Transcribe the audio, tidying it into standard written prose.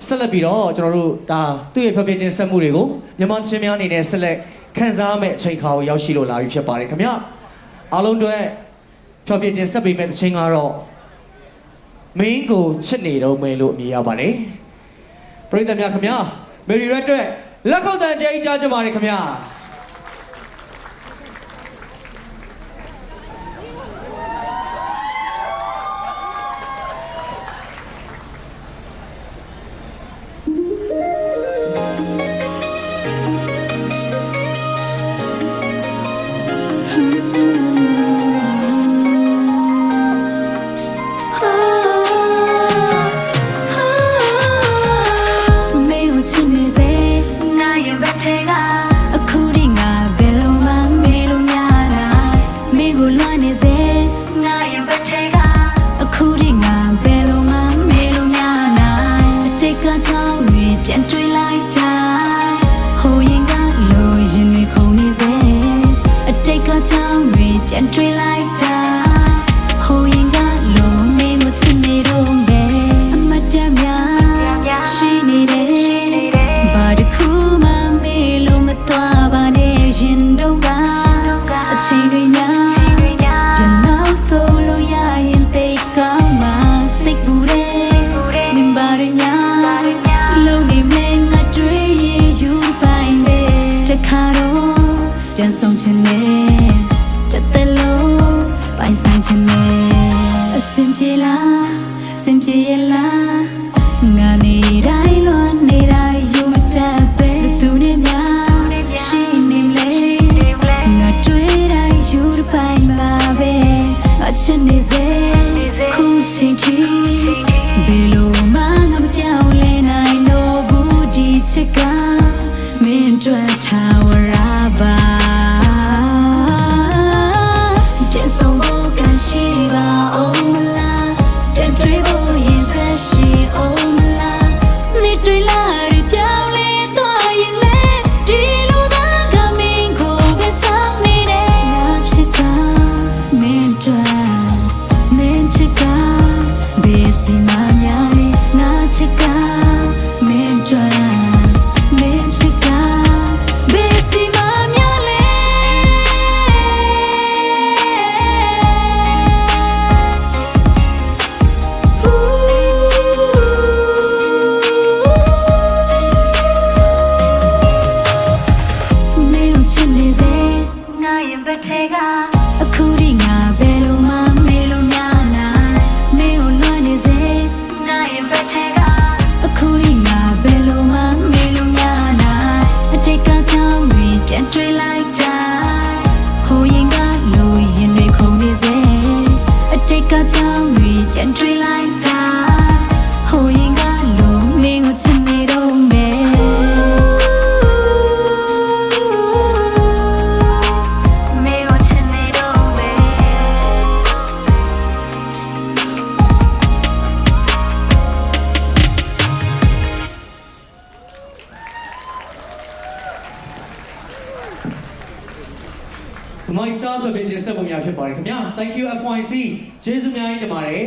ဆက်လက်ပြီးတော့ကျွန်တော်တို့ဒါသူ့ရဲ့ဖျော်ဖြေတင်ဆက်မှုတွေကိုမြန်မာချင်းများအနေနဲ့ဆက်လက်ခန်းစားမဲ့အချိန်ခါကိုရောက်ရှိလို့လာပြီဖြစ်ပါတယ်ခင်ဗျအားလုံးတို့ဖျော်ဖြေတင်ဆက်ပေးမဲ့အချိန်ကတော့မင်းကိုချစ်နေတော့မယ်လို့အမည်ရပါတယ်ပရိသတ်များခင်ဗျမေရီရက်အတွက်လက်ခုပ်တန်ကြိတ်ကြားကြပါတယ်ခင်ဗျပြန်ဆုံးချင်တယ်တက်တယ်လို့ပိုင်ဆိုင်ချင်တယ်အစင်ပြေလားစင်ပြေရလားငါနေတိုင်းလွန်နေတိုင်းယူမတတ်ပဲသူနဲ့များရှိနေလေငါတွေ့တိုင်းယူတဲ့ပိုင်မှာပဲငါချစ်နေစေခုချိန်ချီဘယ်လိုမှငါမပြောင်းလဲနိုင်တော့ဘူးဒီချစ်ကမင်းတို့ထားဝရပါမိုက်စားဆိုပြီးတင်ဆက်ပုံများဖြစ်ပါတယ်ခင်ဗျာ Thank you FYC ကျေးဇူးများကြီးတင်ပါတယ်